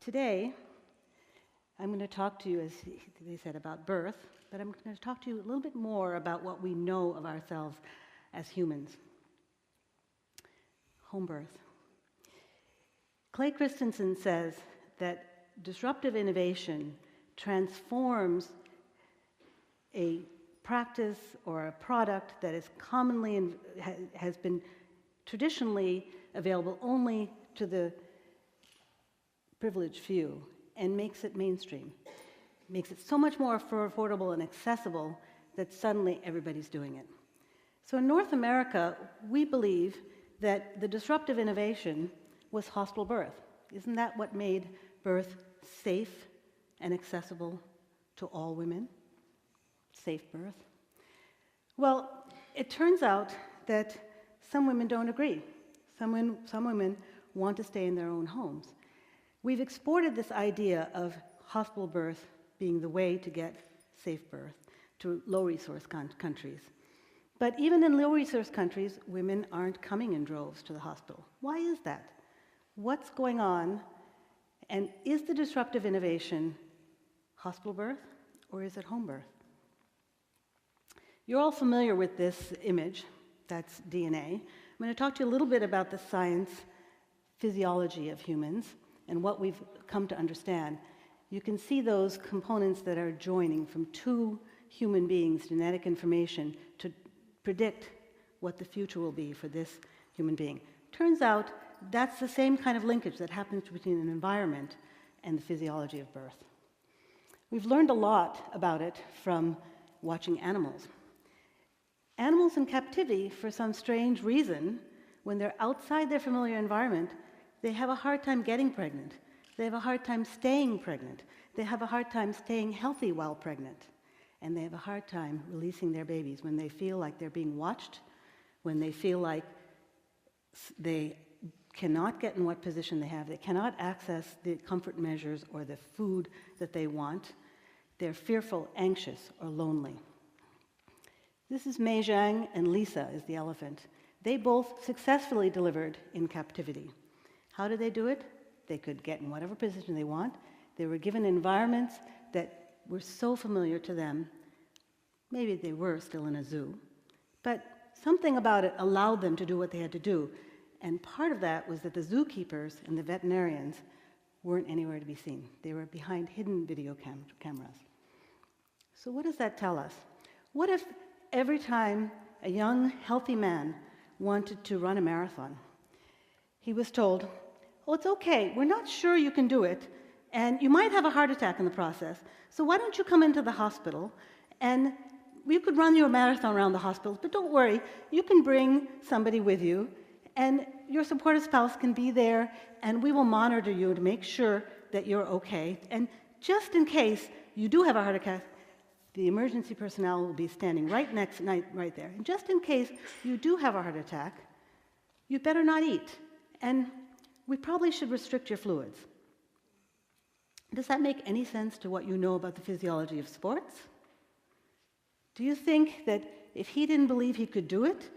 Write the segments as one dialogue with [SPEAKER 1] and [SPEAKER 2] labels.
[SPEAKER 1] Today, I'm going to talk to you, as they said, about birth, but I'm going to talk to you a little bit more about what we know of ourselves as humans. Home birth. Clay Christensen says that disruptive innovation transforms a practice or a product that is commonly has been traditionally available only to the privileged few and makes it mainstream, makes it so much more affordable and accessible that suddenly everybody's doing it. So in North America, we believe that the disruptive innovation was hospital birth. Isn't that what made birth safe and accessible to all women? Safe birth. Well, it turns out that some women don't agree. Some women want to stay in their own homes. We've exported this idea of hospital birth being the way to get safe birth to low-resource countries. But even in low-resource countries, women aren't coming in droves to the hospital. Why is that? What's going on? And is the disruptive innovation hospital birth or is it home birth? You're all familiar with this image, that's DNA. I'm going to talk to you a little bit about the science, physiology of humans and what we've come to understand. You can see those components that are joining from two human beings' genetic information to predict what the future will be for this human being. Turns out that's the same kind of linkage that happens between an environment and the physiology of birth. We've learned a lot about it from watching animals. Animals in captivity, for some strange reason, when they're outside their familiar environment, they have a hard time getting pregnant. They have a hard time staying pregnant. They have a hard time staying healthy while pregnant. And they have a hard time releasing their babies when they feel like they're being watched, when they feel like they cannot get in what position they have, they cannot access the comfort measures or the food that they want. They're fearful, anxious, or lonely. This is Mei Zhang and Lisa is the elephant. They both successfully delivered in captivity. How did they do it? They could get in whatever position they want. They were given environments that were so familiar to them. Maybe they were still in a zoo, but something about it allowed them to do what they had to do. And part of that was that the zookeepers and the veterinarians weren't anywhere to be seen. They were behind hidden video cameras. So what does that tell us? What if every time a young, healthy man wanted to run a marathon, he was told, "Oh, it's okay, we're not sure you can do it, and you might have a heart attack in the process, so why don't you come into the hospital, and we could run your marathon around the hospital, but don't worry, you can bring somebody with you, and your supportive spouse can be there, and we will monitor you to make sure that you're okay, and just in case you do have a heart attack, the emergency personnel will be standing right there. And just in case you do have a heart attack, you better not eat. And we probably should restrict your fluids." Does that make any sense to what you know about the physiology of sports? Do you think that if he didn't believe he could do it,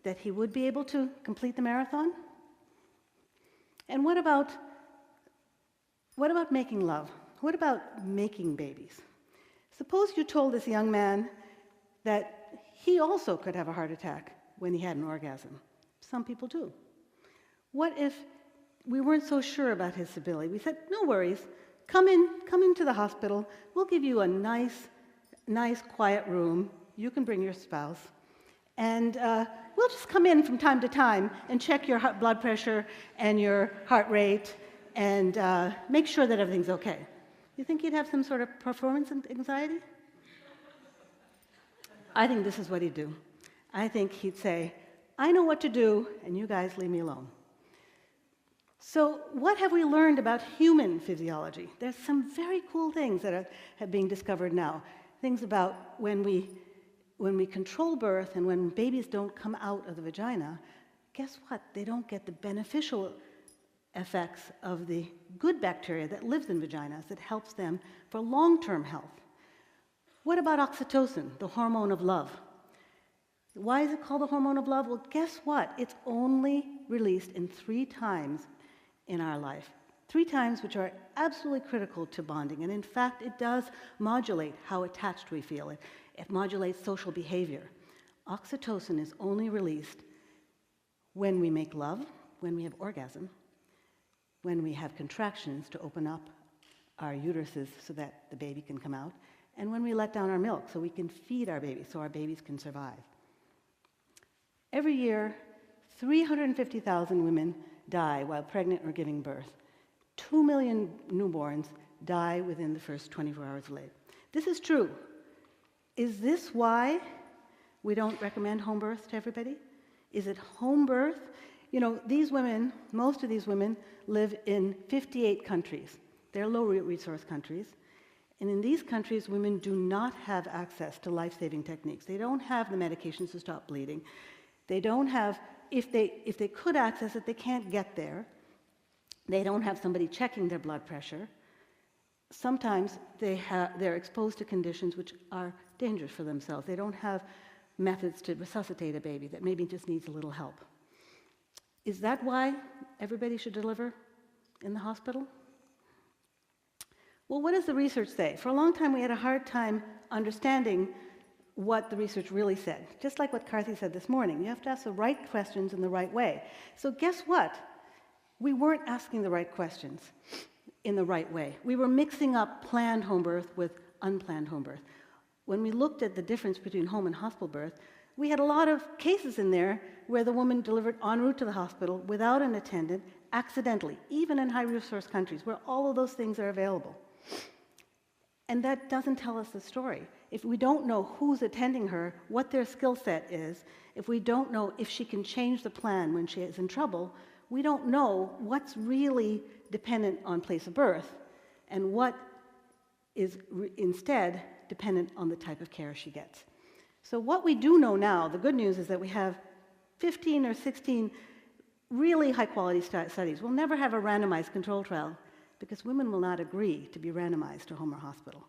[SPEAKER 1] that he would be able to complete the marathon? And what about making love? What about making babies? Suppose you told this young man that he also could have a heart attack when he had an orgasm. Some people do. What if we weren't so sure about his ability? We said, "No worries, come into the hospital. We'll give you a nice, quiet room. You can bring your spouse, and we'll just come in from time to time and check your blood pressure and your heart rate and make sure that everything's okay." You think he'd have some sort of performance anxiety? I think this is what he'd do. I think he'd say, "I know what to do, and you guys leave me alone." So what have we learned about human physiology? There's some very cool things that have been discovered now. Things about when we control birth and when babies don't come out of the vagina, guess what? They don't get the beneficial effects of the good bacteria that lives in vaginas that helps them for long-term health. What about oxytocin, the hormone of love? Why is it called the hormone of love? Well, guess what? It's only released in 3 times in our life. 3 times which are absolutely critical to bonding. And in fact, it does modulate how attached we feel. It modulates social behavior. Oxytocin is only released when we make love, when we have orgasm, when we have contractions to open up our uteruses so that the baby can come out, and when we let down our milk so we can feed our babies so our babies can survive. Every year, 350,000 women die while pregnant or giving birth. 2 million newborns die within the first 24 hours of labor. This is true. Is this why we don't recommend home birth to everybody? Is it home birth? You know, these women, most of these women, live in 58 countries. They're low-resource countries. And in these countries, women do not have access to life-saving techniques. They don't have the medications to stop bleeding. They don't have, if they could access it, they can't get there. They don't have somebody checking their blood pressure. Sometimes they're exposed to conditions which are dangerous for themselves. They don't have methods to resuscitate a baby that maybe just needs a little help. Is that why everybody should deliver in the hospital? Well, what does the research say? For a long time, we had a hard time understanding what the research really said. Just like what Carthy said this morning, you have to ask the right questions in the right way. So guess what? We weren't asking the right questions in the right way. We were mixing up planned home birth with unplanned home birth. When we looked at the difference between home and hospital birth, we had a lot of cases in there where the woman delivered en route to the hospital without an attendant, accidentally, even in high-resource countries where all of those things are available. And that doesn't tell us the story. If we don't know who's attending her, what their skill set is, if we don't know if she can change the plan when she is in trouble, we don't know what's really dependent on place of birth and what is instead dependent on the type of care she gets. So what we do know now, the good news is that we have 15 or 16 really high-quality studies. We'll never have a randomized control trial because women will not agree to be randomized to home or hospital.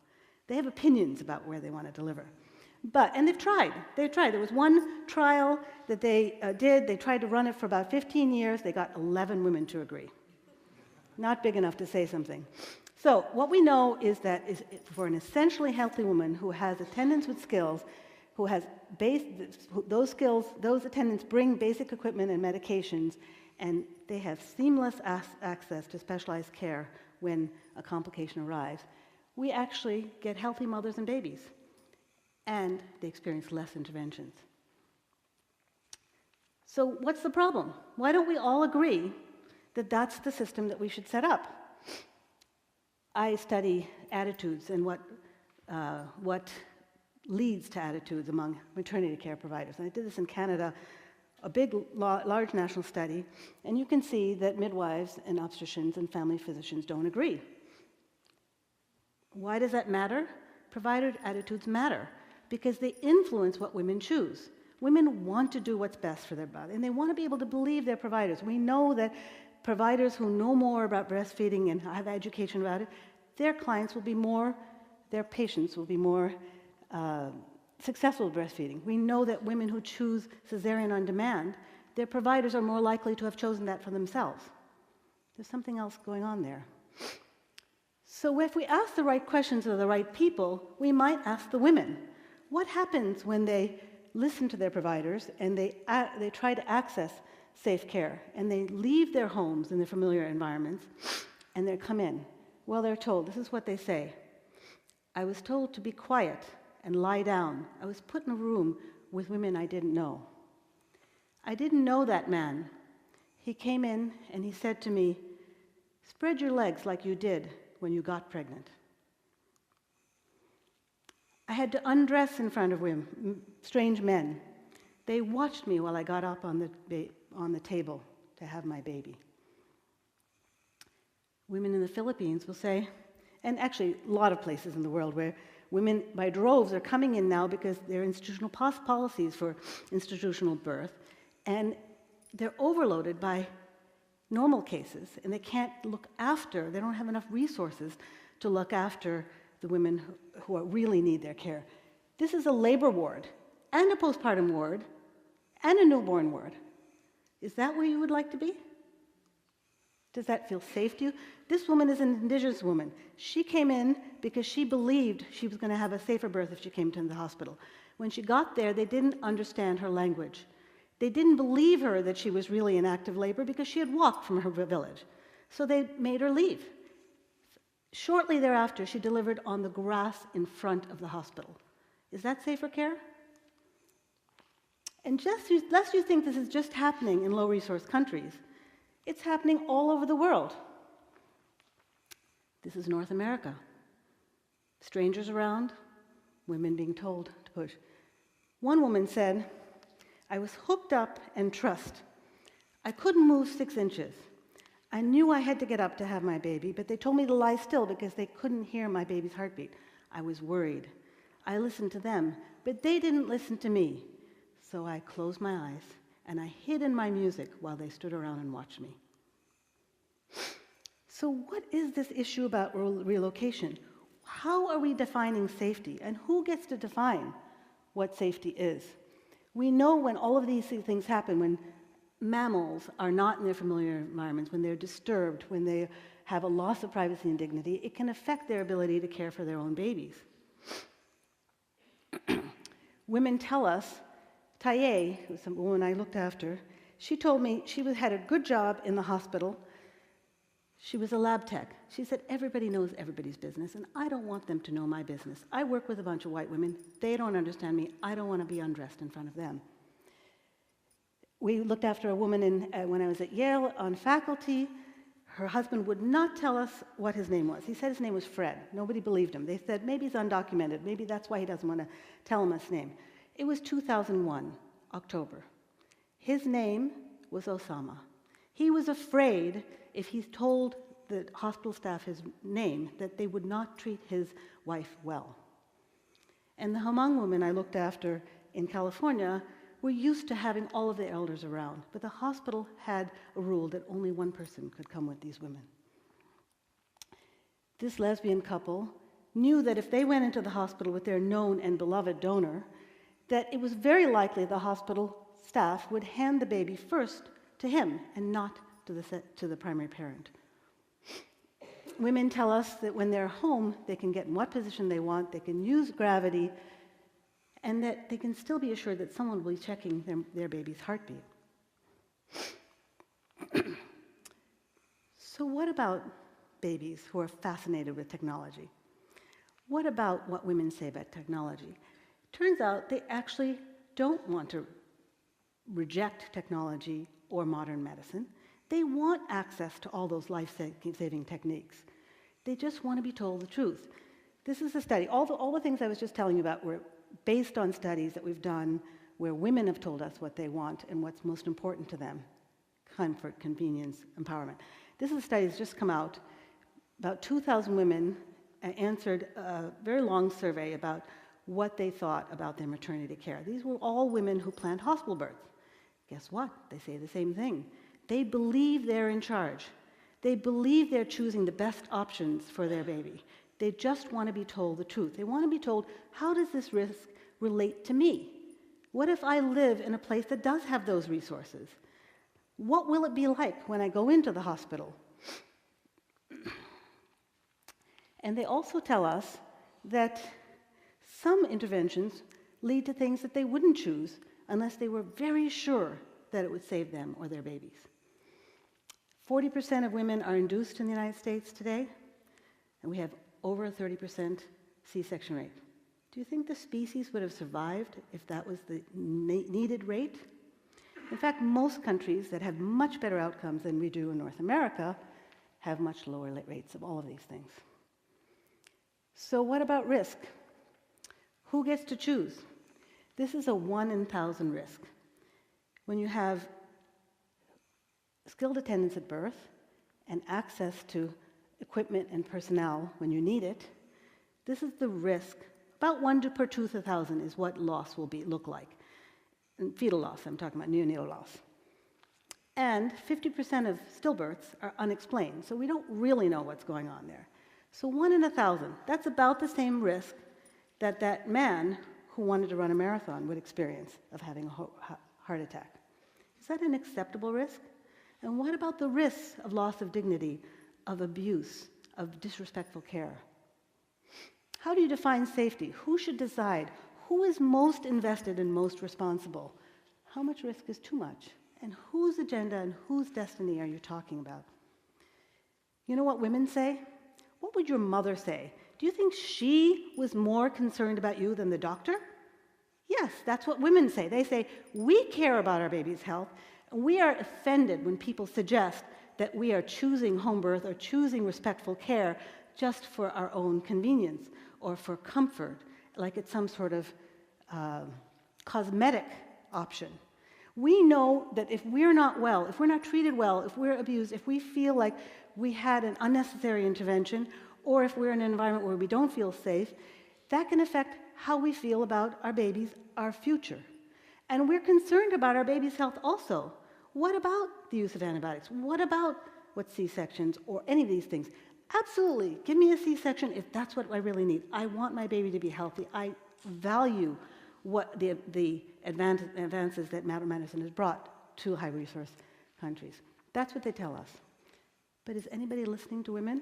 [SPEAKER 1] They have opinions about where they want to deliver. And they've tried. There was one trial that they did. They tried to run it for about 15 years. They got 11 women to agree. Not big enough to say something. So what we know is that for an essentially healthy woman who has attendants with skills, who has those skills, those attendants bring basic equipment and medications, and they have seamless access to specialized care when a complication arrives, we actually get healthy mothers and babies, and they experience less interventions. So what's the problem? Why don't we all agree that that's the system that we should set up? I study attitudes and what leads to attitudes among maternity care providers. And I did this in Canada, a big, large national study, and you can see that midwives and obstetricians and family physicians don't agree. Why does that matter? Provider attitudes matter because they influence what women choose. Women want to do what's best for their body, and they want to be able to believe their providers. We know that providers who know more about breastfeeding and have education about it, their clients will be more, their patients will be more successful with breastfeeding. We know that women who choose cesarean on demand, their providers are more likely to have chosen that for themselves. There's something else going on there. So if we ask the right questions of the right people, we might ask the women, what happens when they listen to their providers and they try to access safe care and they leave their homes and their familiar environments and they come in? Well, they're told, this is what they say. I was told to be quiet and lie down. I was put in a room with women I didn't know. I didn't know that man. He came in and he said to me, spread your legs like you did when you got pregnant. I had to undress in front of women, strange men. They watched me while I got up on the table to have my baby. Women in the Philippines will say, and actually a lot of places in the world where women by droves are coming in now because there are institutional policies for institutional birth, and they're overloaded by normal cases, and they can't look after, they don't have enough resources to look after the women who really need their care. This is a labor ward, and a postpartum ward, and a newborn ward. Is that where you would like to be? Does that feel safe to you? This woman is an indigenous woman. She came in because she believed she was going to have a safer birth if she came to the hospital. When she got there, they didn't understand her language. They didn't believe her that she was really in active labor because she had walked from her village. So they made her leave. Shortly thereafter, she delivered on the grass in front of the hospital. Is that safer care? And lest you think this is just happening in low-resource countries, it's happening all over the world. This is North America. Strangers around, women being told to push. One woman said, "I was hooked up and trussed. I couldn't move 6 inches. I knew I had to get up to have my baby, but they told me to lie still because they couldn't hear my baby's heartbeat. I was worried. I listened to them, but they didn't listen to me. So I closed my eyes and I hid in my music while they stood around and watched me." So what is this issue about relocation? How are we defining safety, and who gets to define what safety is? We know when all of these things happen, when mammals are not in their familiar environments, when they're disturbed, when they have a loss of privacy and dignity, it can affect their ability to care for their own babies. Women tell us, Taye, who's a woman I looked after, she told me she had a good job in the hospital. She was a lab tech. She said, everybody knows everybody's business, and I don't want them to know my business. I work with a bunch of white women. They don't understand me. I don't want to be undressed in front of them. We looked after a woman when I was at Yale on faculty. Her husband would not tell us what his name was. He said his name was Fred. Nobody believed him. They said, maybe he's undocumented. Maybe that's why he doesn't want to tell him his name. It was 2001, October. His name was Osama. He was afraid if he told the hospital staff his name that they would not treat his wife well. And the Hmong women I looked after in California were used to having all of the elders around, but the hospital had a rule that only one person could come with these women. This lesbian couple knew that if they went into the hospital with their known and beloved donor, that it was very likely the hospital staff would hand the baby first to him and not to the primary parent. Women tell us that when they're home, they can get in what position they want, they can use gravity, and that they can still be assured that someone will be checking their baby's heartbeat. So what about babies who are fascinated with technology? What about what women say about technology? Turns out they actually don't want to reject technology or modern medicine. They want access to all those life-saving techniques. They just want to be told the truth. This is a study. All the things I was just telling you about were based on studies that we've done where women have told us what they want and what's most important to them: comfort, convenience, empowerment. This is a study that's just come out. About 2,000 women answered a very long survey about what they thought about their maternity care. These were all women who planned hospital births. Guess what? They say the same thing. They believe they're in charge. They believe they're choosing the best options for their baby. They just want to be told the truth. They want to be told, how does this risk relate to me? What if I live in a place that does have those resources? What will it be like when I go into the hospital? And they also tell us that some interventions lead to things that they wouldn't choose unless they were very sure that it would save them or their babies. 40% of women are induced in the United States today, and we have over a 30% C-section rate. Do you think the species would have survived if that was the needed rate? In fact, most countries that have much better outcomes than we do in North America have much lower rates of all of these things. So what about risk? Who gets to choose? This is a 1 in 1,000 risk. When you have skilled attendance at birth and access to equipment and personnel when you need it, this is the risk. About 1 per 2,000 is what loss will look like. And fetal loss, I'm talking about neonatal loss. And 50% of stillbirths are unexplained, so we don't really know what's going on there. So 1 in 1,000, that's about the same risk that that man who wanted to run a marathon would experience of having a heart attack. Is that an acceptable risk? And what about the risks of loss of dignity, of abuse, of disrespectful care? How do you define safety? Who should decide? Who is most invested and most responsible? How much risk is too much? And whose agenda and whose destiny are you talking about? You know what women say? What would your mother say? Do you think she was more concerned about you than the doctor? Yes, that's what women say. They say, we care about our baby's health, and we are offended when people suggest that we are choosing home birth or choosing respectful care just for our own convenience or for comfort, like it's some sort of cosmetic option. We know that if we're not well, if we're not treated well, if we're abused, if we feel like we had an unnecessary intervention, or if we're in an environment where we don't feel safe, that can affect how we feel about our babies, our future. And we're concerned about our baby's health also. What about the use of antibiotics? What about C-sections or any of these things? Absolutely, give me a C-section if that's what I really need. I want my baby to be healthy. I value what the advances that modern medicine has brought to high-resource countries. That's what they tell us. But is anybody listening to women?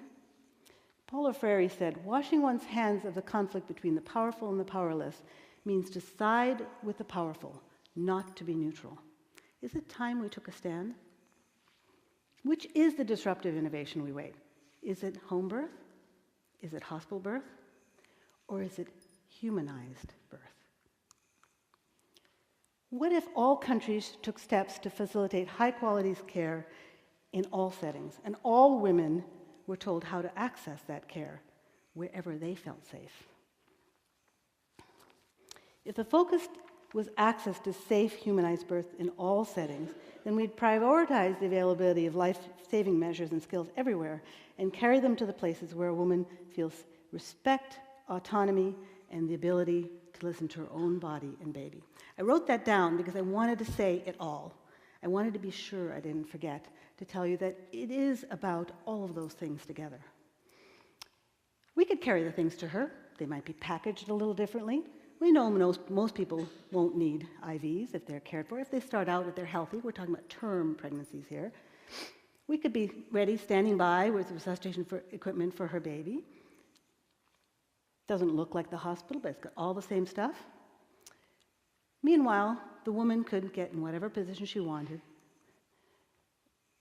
[SPEAKER 1] Paulo Freire said, washing one's hands of the conflict between the powerful and the powerless means to side with the powerful, not to be neutral. Is it time we took a stand? Which is the disruptive innovation we wait? Is it home birth? Is it hospital birth? Or is it humanized birth? What if all countries took steps to facilitate high-quality care in all settings, and all women were told how to access that care wherever they felt safe? If the focus was access to safe, humanized birth in all settings, then we'd prioritize the availability of life-saving measures and skills everywhere and carry them to the places where a woman feels respect, autonomy, and the ability to listen to her own body and baby. I wrote that down because I wanted to say it all. I wanted to be sure I didn't forget to tell you that it is about all of those things together. We could carry the things to her. They might be packaged a little differently. We know most people won't need IVs if they're cared for. If they start out, if they're healthy, we're talking about term pregnancies here. We could be ready, standing by with resuscitation equipment for her baby. Doesn't look like the hospital, but it's got all the same stuff. Meanwhile, the woman could get in whatever position she wanted.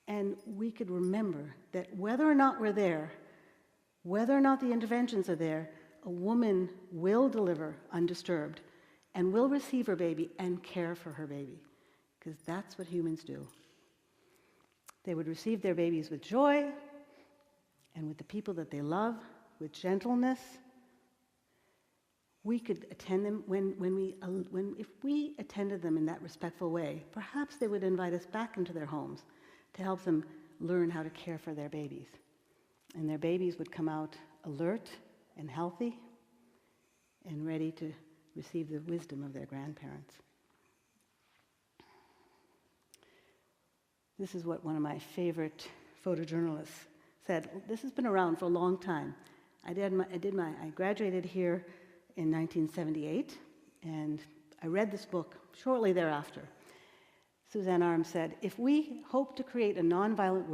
[SPEAKER 1] And we could remember that whether or not we're there, whether or not the interventions are there, a woman will deliver undisturbed and will receive her baby and care for her baby, because that's what humans do. They would receive their babies with joy and with the people that they love, with gentleness. We could attend them if we attended them in that respectful way, perhaps they would invite us back into their homes to help them learn how to care for their babies. And their babies would come out alert and healthy and ready to receive the wisdom of their grandparents. This is what one of my favorite photojournalists said. This has been around for a long time. I graduated here in 1978, and I read this book shortly thereafter. Suzanne Arms said, if we hope to create a nonviolent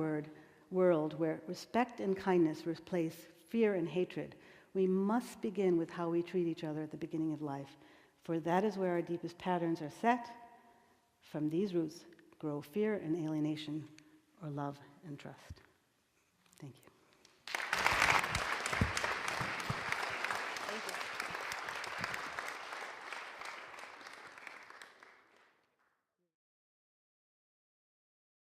[SPEAKER 1] world where respect and kindness replace fear and hatred, we must begin with how we treat each other at the beginning of life, for that is where our deepest patterns are set. From these roots grow fear and alienation, or love and trust. Thank you.